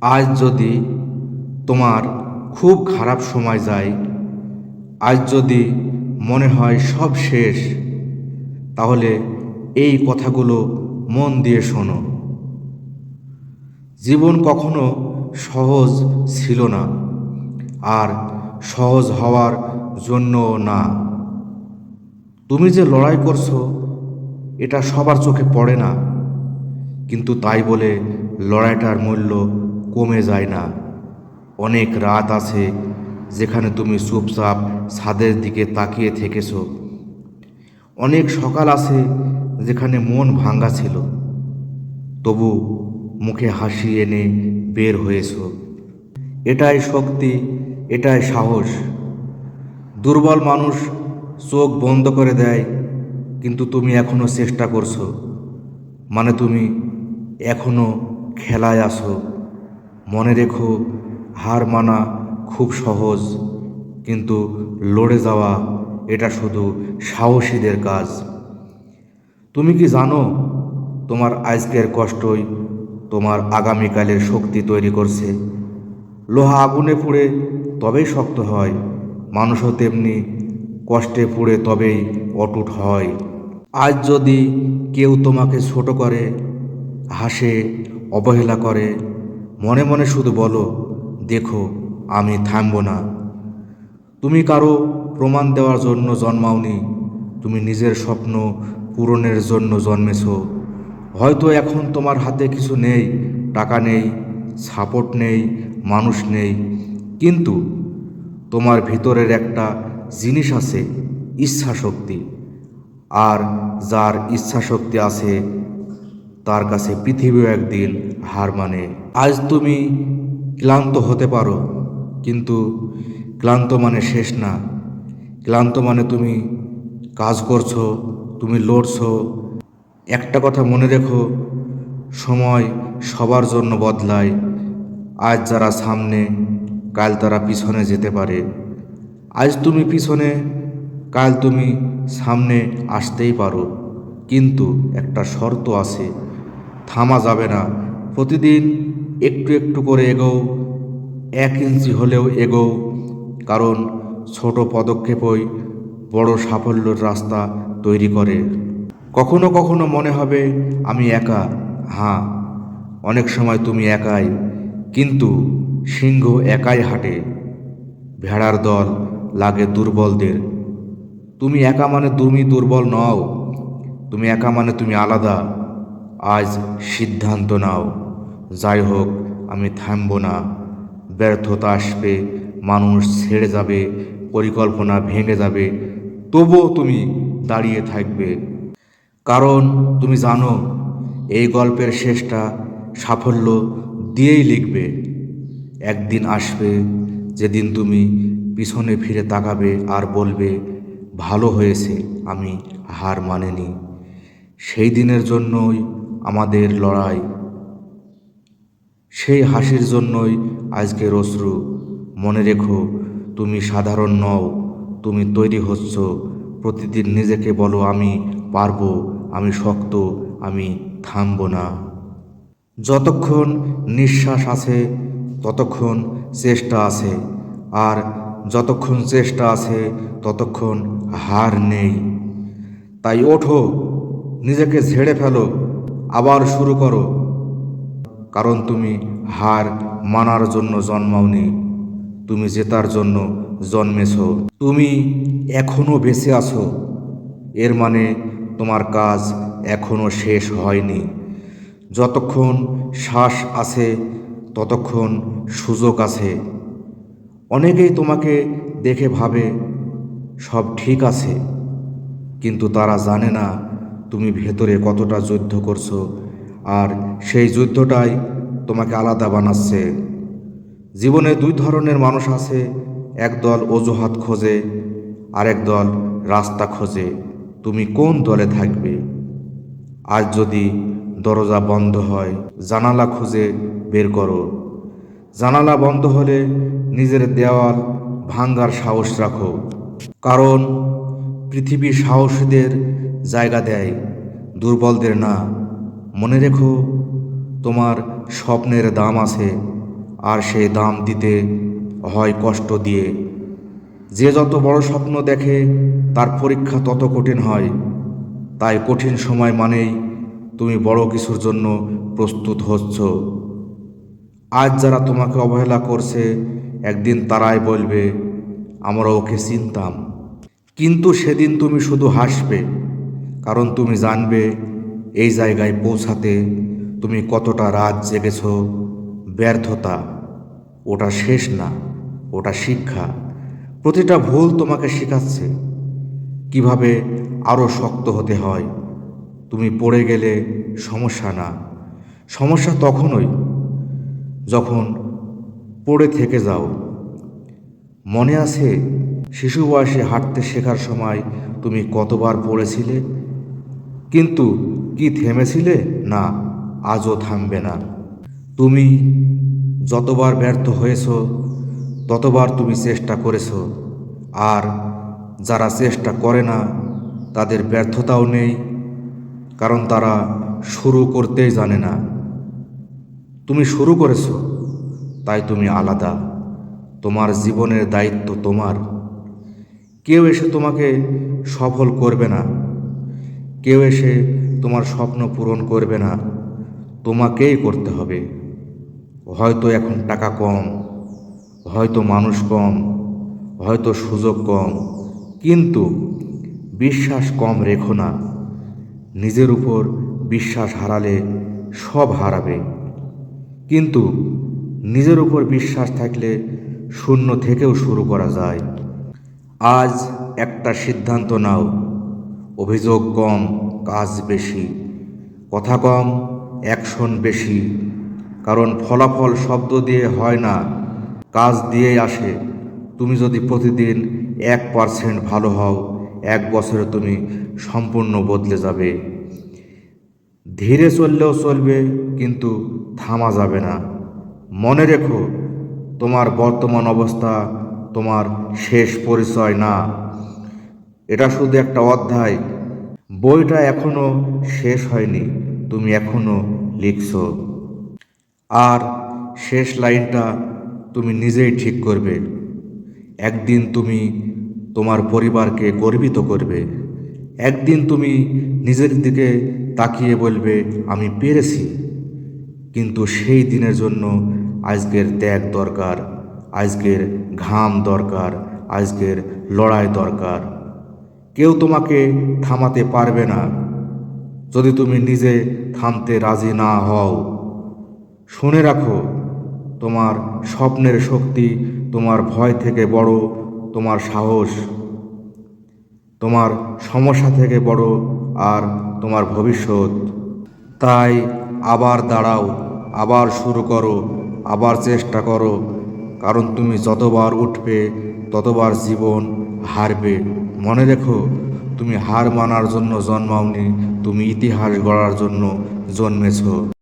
আজ যদি তোমার খুব খারাপ সময় যায়, আজ যদি মনে হয় সব শেষ, তাহলে এই কথাগুলো মন দিয়ে শোনো। জীবন কখনো সহজ ছিল না, আর সহজ হওয়ার জন্য না। তুমি যে লড়াই করছো, এটা সবার চোখে পড়ে না, কিন্তু তাই বলে লড়াইটার মূল্য কমে যায় না। অনেক রাত আছে যেখানে তুমি চুপচাপ ছাদের দিকে তাকিয়ে থেকেছো। অনেক সকাল আছে যেখানে মন ভাঙ্গা ছিল, তবু মুখে হাসি এনে বের হয়েছো। এটাই শক্তি, এটাই সাহস। দুর্বল মানুষ চোখ বন্ধ করে দেয়, কিন্তু তুমি এখনো চেষ্টা করছো, মানে তুমি এখনো খেলায় আছো। মনে রেখো, হার মানা খুব সহজ, কিন্তু লড়ে যাওয়া এটা শুধু সাহসীদের কাজ। তুমি কি জানো, তোমার আজকের কষ্টই তোমার আগামীকালের শক্তি তৈরি করছে। লোহা আগুনে পুড়ে তবেই শক্ত হয়, মানুষও তেমনি কষ্টে পুড়ে তবেই অটুট হয়। আজ যদি কেউ তোমাকে ছোট করে, হাসে, অবহেলা করে, মনে মনে শুধু বলো, দেখো, আমি থামব না। তুমি কারো প্রমাণ দেওয়ার জন্য জন্মাওনি, তুমি নিজের স্বপ্ন পূরণের জন্য জন্মেছো। হয়তো এখন তোমার হাতে কিছু নেই, টাকা নেই, সাপোর্ট নেই, মানুষ নেই, কিন্তু তোমার ভিতরের একটা জিনিস আছে, ইচ্ছা শক্তি। আর যার ইচ্ছা শক্তি আছে, তার কাছে পৃথিবীও একদিন হার মানে। আজ তুমি ক্লান্ত হতে পারো, কিন্তু ক্লান্ত মানে শেষ না। ক্লান্ত মানে তুমি কাজ করছো, তুমি লড়ছো। একটা কথা মনে রেখো, সময় সবার জন্য বদলায়। আজ যারা সামনে, কাল তারা পিছনে যেতে পারে। আজ তুমি পিছনে, কাল তুমি সামনে আসতেই পারো, কিন্তু একটা শর্ত আছে, থামা যাবে না। প্রতিদিন একটু একটু করে এগোও, 1 ইঞ্চি হলেও এগোও, কারণ ছোট পদক্ষেপই বড় সাফল্যের রাস্তা তৈরি করে। কখনো কখনো মনে হবে আমি একা, হ্যাঁ, অনেক সময় তুমি একাই, কিন্তু সিংহ একাই হাঁটে, ভেড়ার দল লাগে দুর্বলদের। তুমি একা মানে তুমি দুর্বল নও, তুমি একা মানে তুমি আলাদা। আজ সিদ্ধান্ত নাও, যাই হোক, আমি থামব না। ব্যর্থতা আসবে, মানুষ ছেড়ে যাবে, পরিকল্পনা ভেঙে যাবে, তবুও তুমি দাঁড়িয়ে থাকবে। কারণ তুমি জানো, এই গল্পের শেষটা সাফল্য দিয়েই লিখবে। একদিন আসবে যেদিন তুমি পিছনে ফিরে তাকাবে আর বলবে, ভালো হয়েছে আমি হার মানিনি। সেই দিনের জন্যই আমাদের লড়াই, সেই হাসির জন্যই আজকের অশ্রু। মনে রেখো, তুমি সাধারণ নও, তুমি তৈরি হচ্ছ। প্রতিদিন নিজেকে বলো, আমি পারবো, আমি শক্ত, আমি থামব না। যতক্ষণ নিঃশ্বাস আছে ততক্ষণ চেষ্টা আছে, আর যতক্ষণ চেষ্টা আছে ততক্ষণ হার নেই। তাই ওঠো, নিজেকে ঝেড়ে ফেলো, আবার শুরু করো, কারণ তুমি হার মানার জন্য জন্মাওনি, তুমি জেতার জন্য জন্মেছো। তুমি এখনো বেঁচে আছো, এর মানে তোমার কাজ এখনো শেষ হয়নি। যতক্ষণ শ্বাস আছে ততক্ষণ সুযোগ আছে। অনেকেই তোমাকে দেখে ভাবে সব ঠিক আছে, কিন্তু তারা জানে না তুমি ভেতরে কতটা যুদ্ধ করছো, আর সেই যুদ্ধটাই তোমাকে আলাদা বানাচ্ছে। জীবনে দুই ধরনের মানুষ আছে, একদল অজুহাত খোঁজে, আরেক দল রাস্তা খোঁজে। তুমি কোন দলে থাকবে? আজ যদি দরজা বন্ধ হয়, জানালা খুঁজে বের করো। জানালা বন্ধ হলে নিজের দেওয়াল ভাঙ্গার সাহস রাখো, কারণ পৃথিবী সাহসীদের জায়গা দেয়, দুর্বলদের না। মনে রেখো, তোমার স্বপ্নের দাম আছে, আর সেই দাম দিতে হয় কষ্ট দিয়ে। যে যত বড় স্বপ্ন দেখে তার পরীক্ষা তত কঠিন হয়। তাই কঠিন সময় মানেই তুমি বড় কিছুর জন্য প্রস্তুত হচ্ছ। আজ যারা তোমাকে অবহেলা করছে, একদিন তারাই বলবে আমরা ওকে চিনতাম। কিন্তু সেদিন তুমি শুধু হাসবে, কারণ তুমি জানবে এই জায়গায় পৌঁছাতে তুমি কতটা রাত জেগেছ। ব্যর্থতা ওটা শেষ না, ওটা শিক্ষা। প্রতিটা ভুল তোমাকে শেখাচ্ছে কিভাবে আরও শক্ত হতে হয়। তুমি পড়ে গেলে সমস্যা না, সমস্যা তখনই যখন পড়ে থেকে যাও। মনে আছে শিশু বয়সে হাঁটতে শেখার সময় তুমি কতবার পড়েছিলে, কিন্তু কি থেমেছিলে? না, আজও থামবে না। তুমি যতবার ব্যর্থ হয়েছ ততবার তুমি চেষ্টা করেছ। আর যারা চেষ্টা করে না তাদের ব্যর্থতাও নেই, কারণ তারা শুরু করতেই জানে না। তুমি শুরু করেছো, তাই তুমি আলাদা। তোমার জীবনের দায়িত্ব তোমার। কেউ এসে তোমাকে সফল করবে না, কেউ এসে তোমার স্বপ্ন পূরণ করবে না, তোমাকেই করতে হবে। হয়তো এখন টাকা কম, হয়তো মানুষ কম, হয়তো সুযোগ কম, কিন্তু বিশ্বাস কম রেখো না। নিজের উপর বিশ্বাস হারালে সব হারাবে, কিন্তু নিজের উপর বিশ্বাস থাকলে শূন্য থেকেও শুরু করা যায়। আজ একটা সিদ্ধান্ত নাও, অভিযোগ কম, কাজ বেশি, কথা কম, অ্যাকশন বেশি। কারণ ফলাফল শব্দ দিয়ে হয় না, কাজ দিয়েই আসে। তুমি যদি প্রতিদিন 1% ভালো হও, 1 বছরে তুমি সম্পূর্ণ বদলে যাবে। ধীরে চললেও চলবে, কিন্তু থামা যাবে না। মনে রেখো, তোমার বর্তমান অবস্থা তোমার শেষ পরিচয় না, এটা শুধু একটা অধ্যায়। বইটা এখনো শেষ হয়নি, তুমি এখনো লিখছো। আর শেষ লাইনটা তুমি নিজেই ঠিক করবে। একদিন তুমি তোমার পরিবারকে গর্বিত করবে, একদিন তুমি নিজের দিকে তাকিয়ে বলবে আমি পেরেছি। কিন্তু সেই দিনের জন্য আজকের ত্যাগ দরকার, আজকের ঘাম দরকার, আজকের লড়াই দরকার। কেউ তোমাকে থামাতে পারবে না যদি তুমি নিজে থামতে রাজি না হও। শুনে রাখো, তোমার স্বপ্নের শক্তি তোমার ভয় থেকে বড়, তোমার সাহস তোমার সমস্যা থেকে বড়, আর তোমার ভবিষ্যৎ। তাই আবার দাঁড়াও, আবার শুরু করো, আবার চেষ্টা করো। কারণ তুমি যতবার উঠবে ততবার জীবন হারবে। মনে রেখো, তুমি হার মানার জন্য জন্মাওনি, তুমি ইতিহাস গড়ার জন্য জন্মেছো।